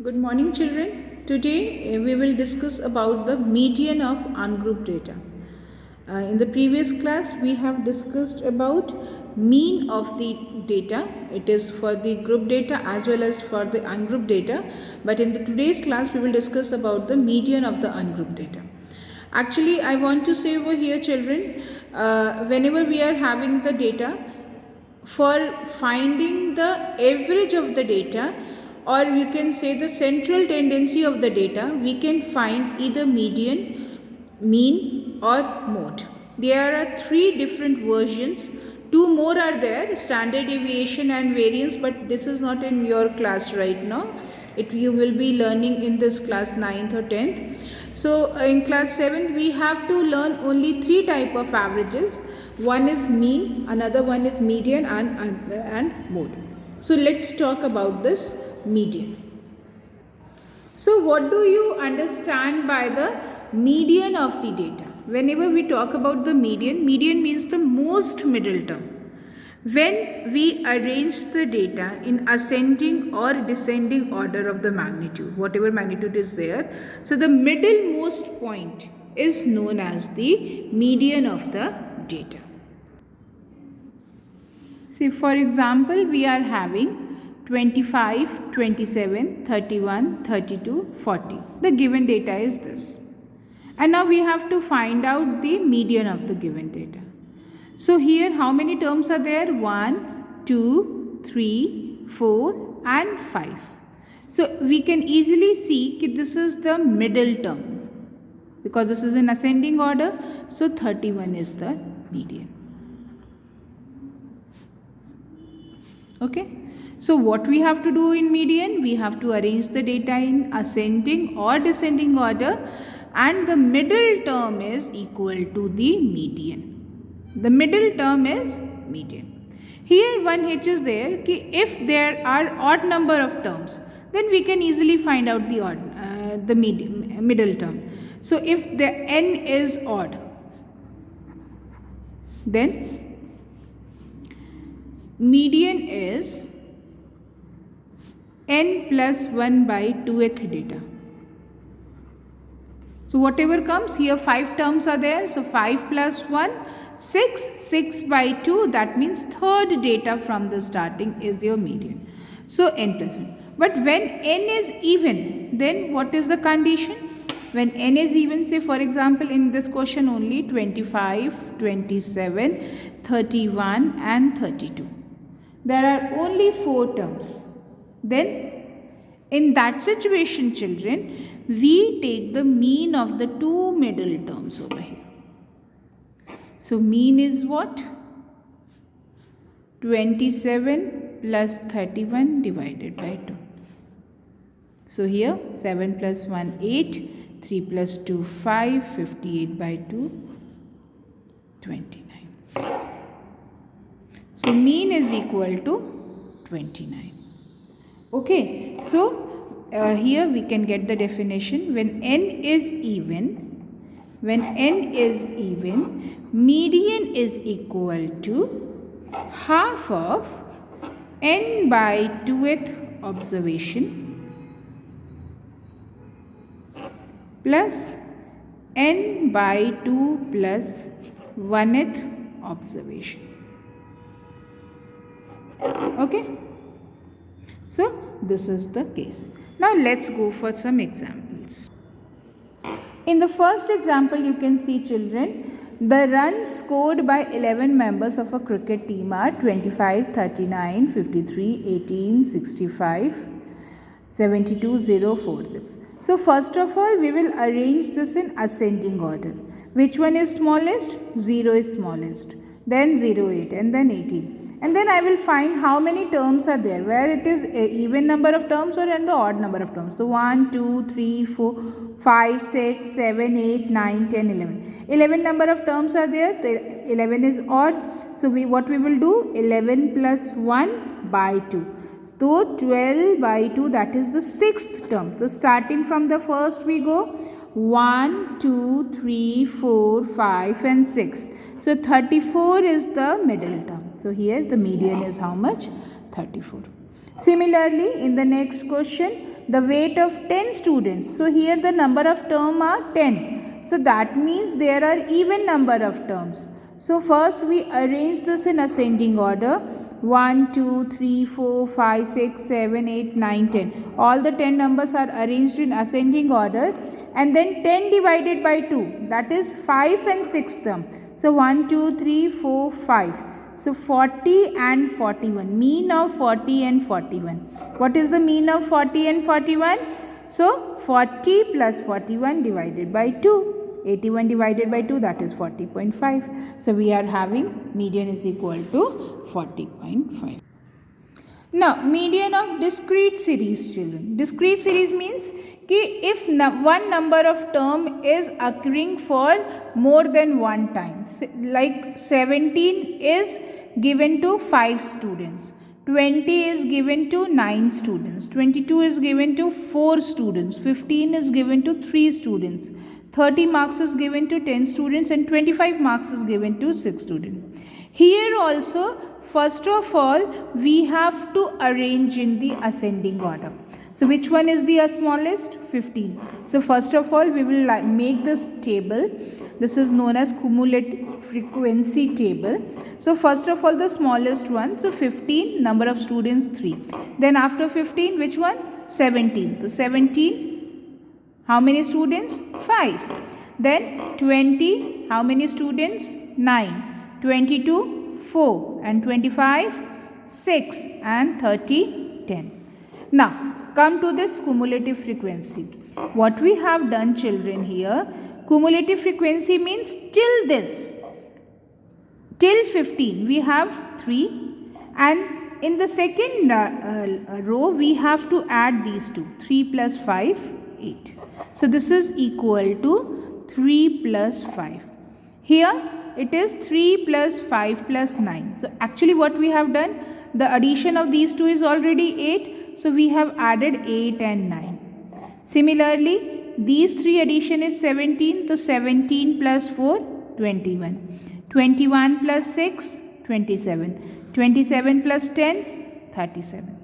Good morning, children. Today we will discuss about the median of ungrouped data. In the previous class, we have discussed about mean of the data. It is for the group data as well as for the ungrouped data. But in the today's class, we will discuss about the median of the ungrouped data. Actually, I want to say over here, children, whenever we are having the data, for finding the average of the data, or we can say the central tendency of the data, we can find either median, mean or mode. There are three different versions. Two more are there, standard deviation and variance, but this is not in your class right now. You will be learning in this class 9th or 10th. So in class 7th we have to learn only three type of averages. One is mean, another one is median and mode. So let's talk about this median. So what do you understand by the median of the data? Whenever we talk about the median, median means the most middle term. When we arrange the data in ascending or descending order of the magnitude, whatever magnitude is there, so the middlemost point is known as the median of the data. See, for example, we are having 25, 27, 31, 32, 40. The given data is this. And now we have to find out the median of the given data. So here how many terms are there? 1, 2, 3, 4 and 5. So we can easily see that this is the middle term. Because this is in ascending order, so 31 is the median. Okay. So what we have to do in median? We have to arrange the data in ascending or descending order, and the middle term is equal to the median. The middle term is median. Here one hitch is there कि if there are odd number of terms, then we can easily find out the middle term. So if the n is odd, then median is n plus 1 by 2th data. So whatever comes here, 5 terms are there. So 5 plus 1, 6, 6 by 2, that means third data from the starting is your median. So n plus 1. But when n is even, then what is the condition? When n is even, say for example in this question only 25, 27, 31 and 32. There are only 4 terms. Then in that situation, children, we take the mean of the two middle terms over here. So mean is what? 27 plus 31 divided by 2. So here 7 plus 1 8, 3 plus 2 5, 58 by 2 29. So mean is equal to 29. Okay, so here we can get the definition. When n is even, median is equal to half of n by 2th observation plus n by 2 plus 1th observation. Okay. So this is the case. Now let's go for some examples. In the first example, you can see, children, the runs scored by 11 members of a cricket team are 25, 39, 53, 18, 65, 72, 0, 4, 6. So first of all, we will arrange this in ascending order. Which one is smallest? 0 is smallest. Then 0, 8 and then 18. And then I will find how many terms are there, where it is a even number of terms or in the odd number of terms. So 1, 2, 3, 4, 5, 6, 7, 8, 9, 10, 11. 11 number of terms are there. The 11 is odd. So what we will do? 11 plus 1 by 2. So 12 by 2, that is the 6th term. So starting from the first we go 1, 2, 3, 4, 5 and 6. So 34 is the middle term. So here the median is how much? 34. Similarly, in the next question, the weight of 10 students. So here the number of terms are 10. So that means there are even number of terms. So first we arrange this in ascending order. 1, 2, 3, 4, 5, 6, 7, 8, 9, 10. All the 10 numbers are arranged in ascending order, and then 10 divided by 2, that is 5 and 6 term. So 1, 2, 3, 4, 5. So 40 and 41. Mean of 40 and 41. What is the mean of 40 and 41? So 40 plus 41 divided by 2. 81 divided by 2, that is 40.5. So we are having median is equal to 40.5. Now, median of discrete series, children. Discrete series means कि if one number of term is occurring for more than one time, like 17 is given to 5 students, 20 is given to 9 students, 22 is given to 4 students, 15 is given to 3 students, 30 marks is given to 10 students, and 25 marks is given to 6 students. Here also, first of all, we have to arrange in the ascending order. So which one is the smallest? 15. So first of all, we will make this table. This is known as cumulative frequency table. So first of all, the smallest one. So 15, number of students 3. Then after 15, which one? 17. So 17, how many students? 5. Then 20, how many students? 9. 22, 4. And 25, 6. And 30, 10. Now, come to this cumulative frequency. What we have done, children, here, cumulative frequency means till this, till 15, we have 3, and in the second row, we have to add these two, 3 plus 5, 8. So this is equal to 3 plus 5. Here, it is 3 plus 5 plus 9. So actually what we have done, the addition of these two is already 8. So we have added 8 and 9. Similarly, these three addition is 17. So 17 plus 4, 21. 21 plus 6, 27. 27 plus 10, 37.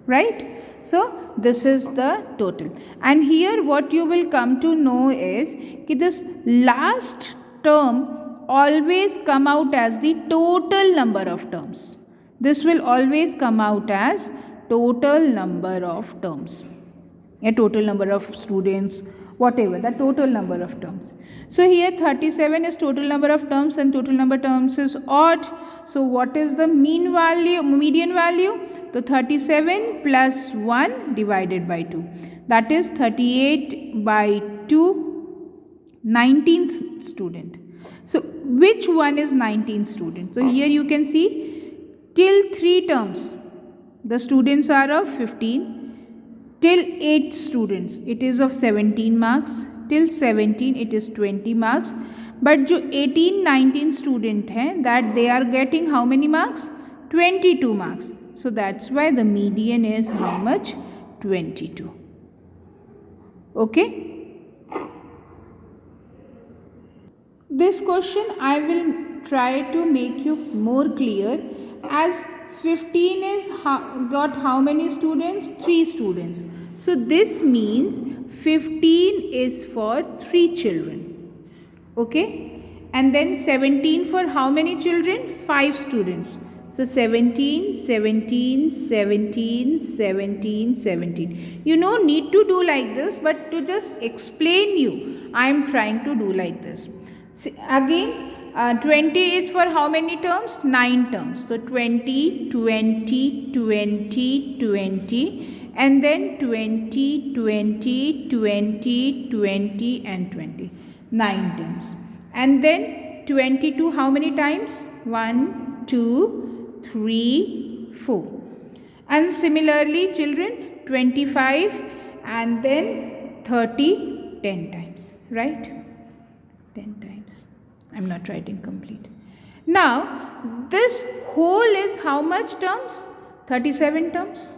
Right? So this is the total. And here what you will come to know is that this last term always come out as the total number of terms. This will always come out as total number of terms. A total number of students, whatever, the total number of terms. So here 37 is total number of terms and total number of terms is odd. So what is the mean value, median value? So 37 plus 1 divided by 2. That is 38 by 2, 19th student. So which one is 19th student? So here you can see till 3 terms, the students are of 15. Till 8 students, it is of 17 marks. Till 17, it is 20 marks. But जो 18, 19 student हैं, that they are getting how many marks? 22 marks. So that's why the median is how much? 22. Okay? This question I will try to make you more clear, as 15 is got how many students? 3 students. So this means 15 is for 3 children. Okay? And then 17 for how many children? 5 students. So 17, 17, 17, 17, 17. You no need to do like this, but to just explain you, I am trying to do like this. Again, 20 is for how many terms? 9 terms. So 20, 20, 20, 20, and then 20, 20, 20, 20, and 20. 9 terms. And then 22 how many times? 1, 2, 3, 4. And similarly, children, 25 and then 30, 10 times. Right? 10 times. I am not writing complete. Now, this whole is how much terms? 37 terms.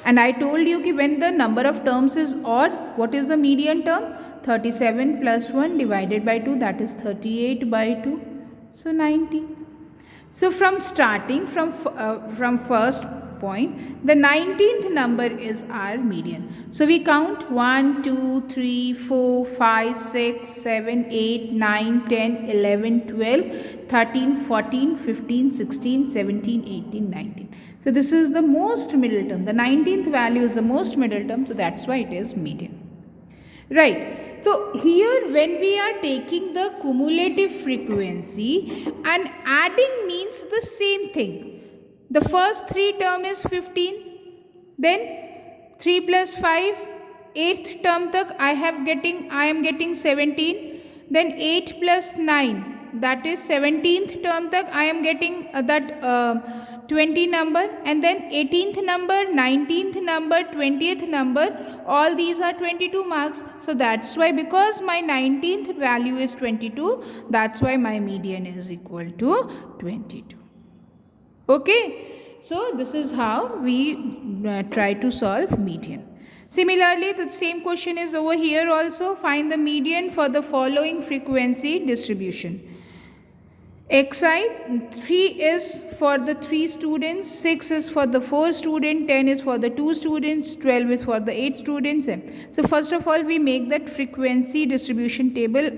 And I told you that when the number of terms is odd, what is the median term? 37 plus 1 divided by 2, that is 38 by 2. So 90. So from starting, from first point. The 19th number is our median. So we count 1, 2, 3, 4, 5, 6, 7, 8, 9, 10, 11, 12, 13, 14, 15, 16, 17, 18, 19. So this is the most middle term. The 19th value is the most middle term, so that's why it is median. Right. So here when we are taking the cumulative frequency and adding means the same thing. The first 3 term is 15, then 3 plus 5, 8th term tak I am getting 17, then 8 plus 9, that is 17th term tak I am getting 20 number, and then 18th number, 19th number, 20th number, all these are 22 marks. So that's why, because my 19th value is 22, that's why my median is equal to 22. Okay, so this is how we try to solve median. Similarly, the same question is over here also. Find the median for the following frequency distribution. Xi, 3 is for the 3 students, 6 is for the 4 students, 10 is for the 2 students, 12 is for the 8 students. So first of all, we make that frequency distribution table.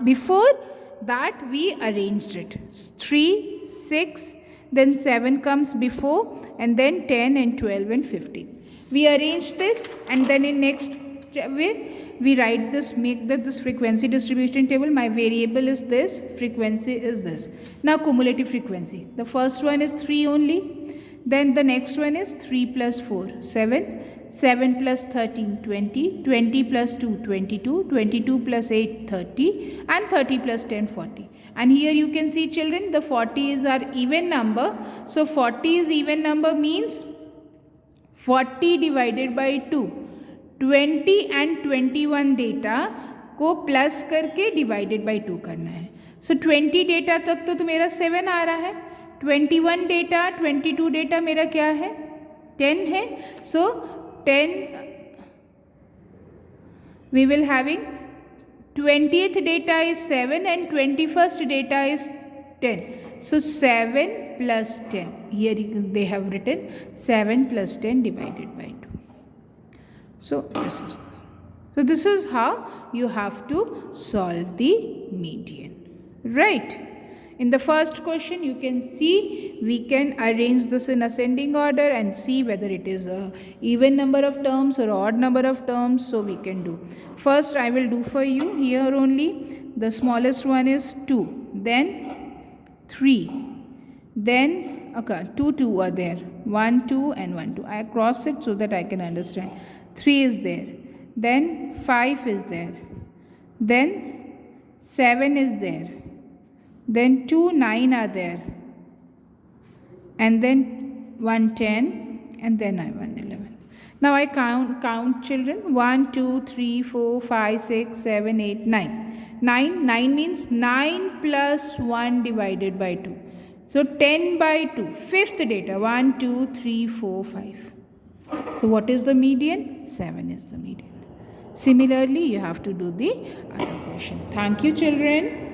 Before that, we arranged it. 3, 6, then 7 comes before, and then 10 and 12 and 15. We arrange this, and then in next way, we write this, make this frequency distribution table. My variable is this, frequency is this. Now cumulative frequency. The first one is 3 only. Then the next one is 3 plus 4, 7. 7 plus 13, 20. 20 plus 2, 22. 22 plus 8, 30. And 30 plus 10, 40. And here you can see, children, the 40 is our even number. So 40 is even number means 40 divided by 2. 20 and 21 data को plus करके divided by 2 करना है. सो 20 data तक तो मेरा 7 आ रहा है. 21 data, 22 data मेरा क्या है, 10 है. सो 10 we will having 20th data is 7 and 21st data is 10. So 7 plus 10. Here they have written 7 plus 10 divided by 2. So this is how you have to solve the median. Right. In the first question, you can see we can arrange this in ascending order and see whether it is a even number of terms or odd number of terms. So we can do. First, I will do for you here only. The smallest one is 2, then 3, then okay, 2 are there. 1, 2 and 1, 2. I cross it so that I can understand. 3 is there, then 5 is there, then 7 is there, then 2, 9 are there, and then 1, 10, and then I 1, 11. Now I count children. 1, 2, 3, 4, 5, 6, 7, 8, 9. 9 means 9 plus 1 divided by 2. So 10 by 2. Fifth data. 1, 2, 3, 4, 5. So what is the median? 7 is the median. Similarly, you have to do the other question. Thank you, children.